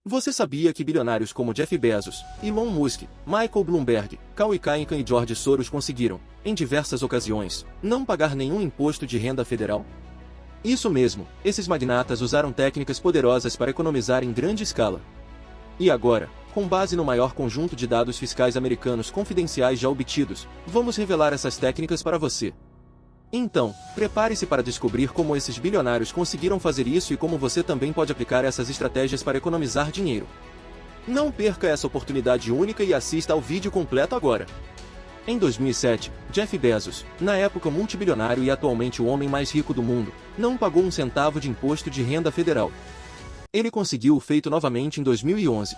Você sabia que bilionários como Jeff Bezos, Elon Musk, Michael Bloomberg, Kauai Kaikan e George Soros conseguiram, em diversas ocasiões, não pagar nenhum imposto de renda federal? Isso mesmo, esses magnatas usaram técnicas poderosas para economizar em grande escala. E agora, com base no maior conjunto de dados fiscais americanos confidenciais já obtidos, vamos revelar essas técnicas para você. Então, prepare-se para descobrir como esses bilionários conseguiram fazer isso e como você também pode aplicar essas estratégias para economizar dinheiro. Não perca essa oportunidade única e assista ao vídeo completo agora. Em 2007, Jeff Bezos, na época multibilionário e atualmente o homem mais rico do mundo, não pagou um centavo de imposto de renda federal. Ele conseguiu o feito novamente em 2011.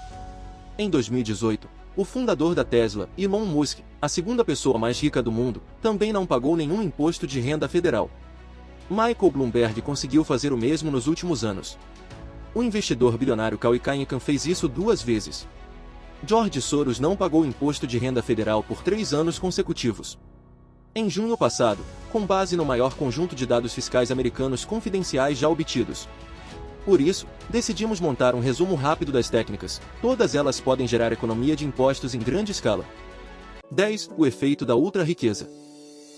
Em 2018, o fundador da Tesla, Elon Musk, a segunda pessoa mais rica do mundo, também não pagou nenhum imposto de renda federal. Michael Bloomberg conseguiu fazer o mesmo nos últimos anos. O investidor bilionário Kauai Kaikan fez isso 2 vezes. George Soros não pagou imposto de renda federal por 3 anos consecutivos. Em junho passado, com base no maior conjunto de dados fiscais americanos confidenciais já obtidos. Por isso, decidimos montar um resumo rápido das técnicas. Todas elas podem gerar economia de impostos em grande escala. 10. O efeito da ultra-riqueza.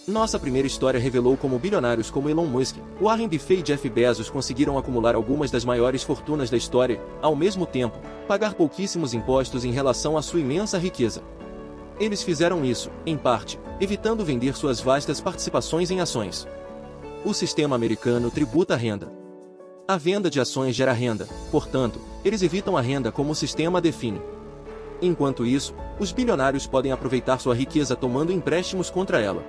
Nossa primeira história revelou como bilionários como Elon Musk, Warren Buffett e Jeff Bezos conseguiram acumular algumas das maiores fortunas da história, ao mesmo tempo, pagar pouquíssimos impostos em relação à sua imensa riqueza. Eles fizeram isso, em parte, evitando vender suas vastas participações em ações. O sistema americano tributa a renda. A venda de ações gera renda, portanto, eles evitam a renda como o sistema define. Enquanto isso, os bilionários podem aproveitar sua riqueza tomando empréstimos contra ela.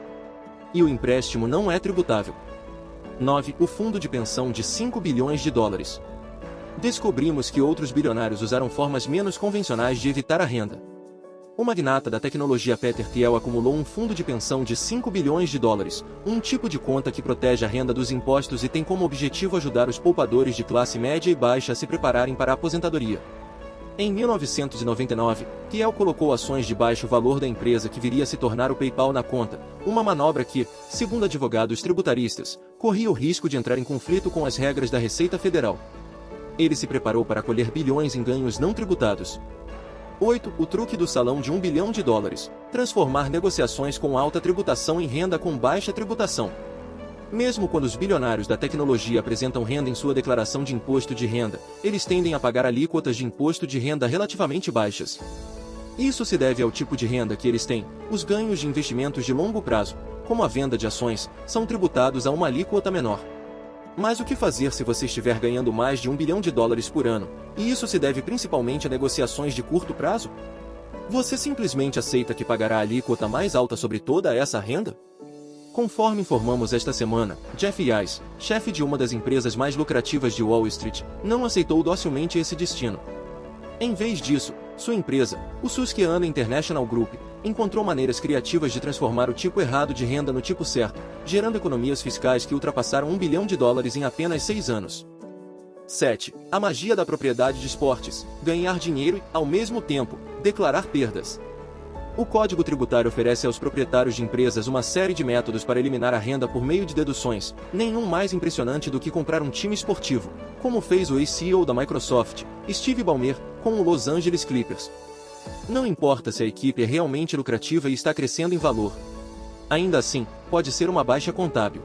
E o empréstimo não é tributável. 9. O fundo de pensão de 5 bilhões de dólares. Descobrimos que outros bilionários usaram formas menos convencionais de evitar a renda. O magnata da tecnologia Peter Thiel acumulou um fundo de pensão de 5 bilhões de dólares, um tipo de conta que protege a renda dos impostos e tem como objetivo ajudar os poupadores de classe média e baixa a se prepararem para a aposentadoria. Em 1999, Thiel colocou ações de baixo valor da empresa que viria a se tornar o PayPal na conta, uma manobra que, segundo advogados tributaristas, corria o risco de entrar em conflito com as regras da Receita Federal. Ele se preparou para colher bilhões em ganhos não tributados. 8. O truque do salão de 1 bilhão de dólares. Transformar negociações com alta tributação em renda com baixa tributação. Mesmo quando os bilionários da tecnologia apresentam renda em sua declaração de imposto de renda, eles tendem a pagar alíquotas de imposto de renda relativamente baixas. Isso se deve ao tipo de renda que eles têm. Os ganhos de investimentos de longo prazo, como a venda de ações, são tributados a uma alíquota menor. Mas o que fazer se você estiver ganhando mais de 1 bilhão de dólares por ano, e isso se deve principalmente a negociações de curto prazo? Você simplesmente aceita que pagará a alíquota mais alta sobre toda essa renda? Conforme informamos esta semana, Jeff Iles, chefe de uma das empresas mais lucrativas de Wall Street, não aceitou docilmente esse destino. Em vez disso, sua empresa, o Susquehanna International Group, encontrou maneiras criativas de transformar o tipo errado de renda no tipo certo, gerando economias fiscais que ultrapassaram 1 bilhão de dólares em apenas 6 anos. 7. A magia da propriedade de esportes: ganhar dinheiro e, ao mesmo tempo, declarar perdas. O Código Tributário oferece aos proprietários de empresas uma série de métodos para eliminar a renda por meio de deduções, nenhum mais impressionante do que comprar um time esportivo, como fez o ex-CEO da Microsoft, Steve Ballmer, com o Los Angeles Clippers. Não importa se a equipe é realmente lucrativa e está crescendo em valor. Ainda assim, pode ser uma baixa contábil.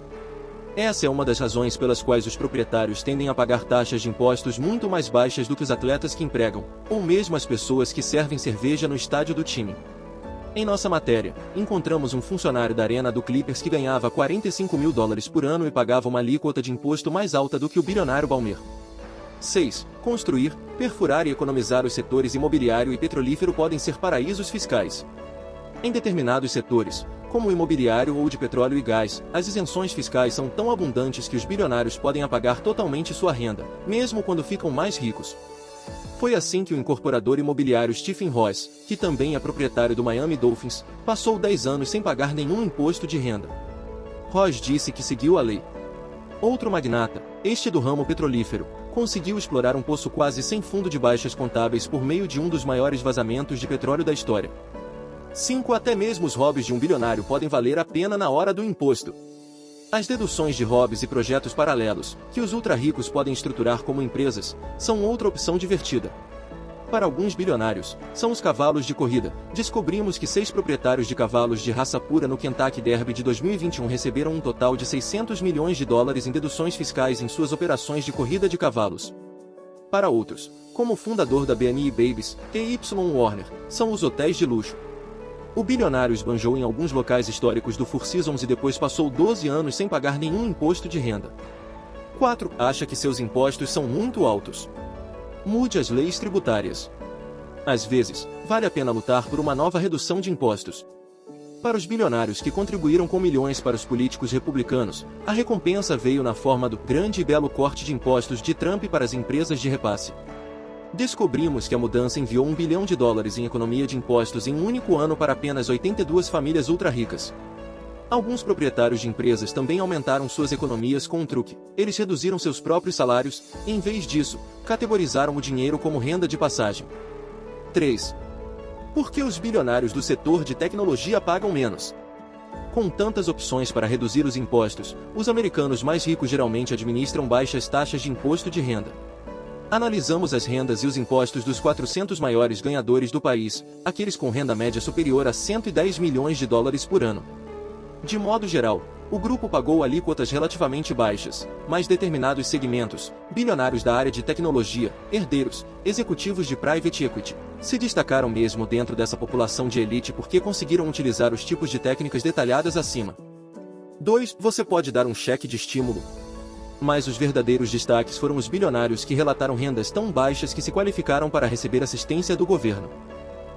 Essa é uma das razões pelas quais os proprietários tendem a pagar taxas de impostos muito mais baixas do que os atletas que empregam, ou mesmo as pessoas que servem cerveja no estádio do time. Em nossa matéria, encontramos um funcionário da arena do Clippers que ganhava 45 mil dólares por ano e pagava uma alíquota de imposto mais alta do que o bilionário Ballmer. 6. Construir, perfurar e economizar. Os setores imobiliário e petrolífero podem ser paraísos fiscais. Em determinados setores, como o imobiliário ou de petróleo e gás, as isenções fiscais são tão abundantes que os bilionários podem apagar totalmente sua renda, mesmo quando ficam mais ricos. Foi assim que o incorporador imobiliário Stephen Ross, que também é proprietário do Miami Dolphins, passou 10 anos sem pagar nenhum imposto de renda. Ross disse que seguiu a lei. Outro magnata, este do ramo petrolífero, conseguiu explorar um poço quase sem fundo de baixas contábeis por meio de um dos maiores vazamentos de petróleo da história. 5. Até mesmo os hobbies de um bilionário podem valer a pena na hora do imposto. As deduções de hobbies e projetos paralelos, que os ultra-ricos podem estruturar como empresas, são outra opção divertida. Para alguns bilionários, são os cavalos de corrida. Descobrimos que 6 proprietários de cavalos de raça pura no Kentucky Derby de 2021 receberam um total de 600 milhões de dólares em deduções fiscais em suas operações de corrida de cavalos. Para outros, como o fundador da B&E Babies, E.Y. Warner, são os hotéis de luxo. O bilionário esbanjou em alguns locais históricos do Four Seasons e depois passou 12 anos sem pagar nenhum imposto de renda. 4. Acha que seus impostos são muito altos. Mude as leis tributárias. Às vezes, vale a pena lutar por uma nova redução de impostos. Para os bilionários que contribuíram com milhões para os políticos republicanos, a recompensa veio na forma do grande e belo corte de impostos de Trump para as empresas de repasse. Descobrimos que a mudança enviou $1 bilhão em economia de impostos em um único ano para apenas 82 famílias ultra-ricas. Alguns proprietários de empresas também aumentaram suas economias com um truque. Eles reduziram seus próprios salários e, em vez disso, categorizaram o dinheiro como renda de passagem. 3. Por que os bilionários do setor de tecnologia pagam menos? Com tantas opções para reduzir os impostos, os americanos mais ricos geralmente administram baixas taxas de imposto de renda. Analisamos as rendas e os impostos dos 400 maiores ganhadores do país, aqueles com renda média superior a $110 milhões por ano. De modo geral, o grupo pagou alíquotas relativamente baixas, mas determinados segmentos, bilionários da área de tecnologia, herdeiros, executivos de private equity, se destacaram mesmo dentro dessa população de elite porque conseguiram utilizar os tipos de técnicas detalhadas acima. 2. Você pode dar um cheque de estímulo. Mas os verdadeiros destaques foram os bilionários que relataram rendas tão baixas que se qualificaram para receber assistência do governo.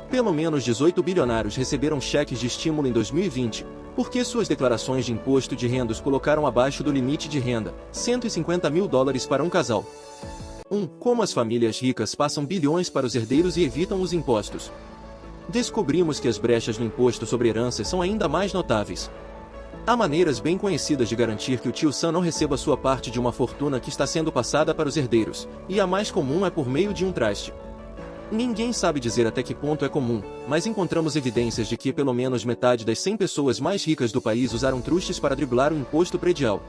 Pelo menos 18 bilionários receberam cheques de estímulo em 2020, porque suas declarações de imposto de renda os colocaram abaixo do limite de renda, $150 mil para um casal. 1. Como as famílias ricas passam bilhões para os herdeiros e evitam os impostos. Descobrimos que as brechas no imposto sobre heranças são ainda mais notáveis. Há maneiras bem conhecidas de garantir que o tio Sam não receba sua parte de uma fortuna que está sendo passada para os herdeiros, e a mais comum é por meio de um traste. Ninguém sabe dizer até que ponto é comum, mas encontramos evidências de que pelo menos metade das 100 pessoas mais ricas do país usaram trustes para driblar o imposto predial.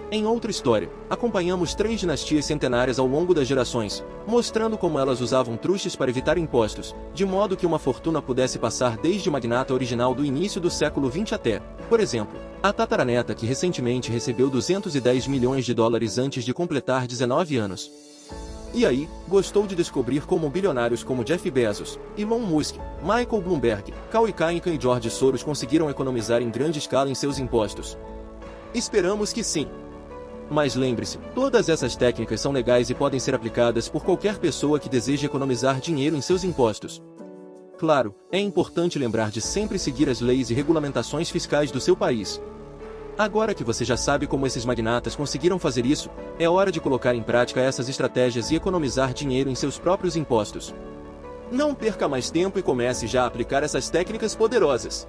Em outra história, acompanhamos 3 dinastias centenárias ao longo das gerações, mostrando como elas usavam trustes para evitar impostos, de modo que uma fortuna pudesse passar desde o magnata original do início do século XX até, por exemplo, a tataraneta que recentemente recebeu $210 milhões antes de completar 19 anos. E aí, gostou de descobrir como bilionários como Jeff Bezos, Elon Musk, Michael Bloomberg, Kauai Kainkan e George Soros conseguiram economizar em grande escala em seus impostos? Esperamos que sim. Mas lembre-se, todas essas técnicas são legais e podem ser aplicadas por qualquer pessoa que deseje economizar dinheiro em seus impostos. Claro, é importante lembrar de sempre seguir as leis e regulamentações fiscais do seu país. Agora que você já sabe como esses magnatas conseguiram fazer isso, é hora de colocar em prática essas estratégias e economizar dinheiro em seus próprios impostos. Não perca mais tempo e comece já a aplicar essas técnicas poderosas.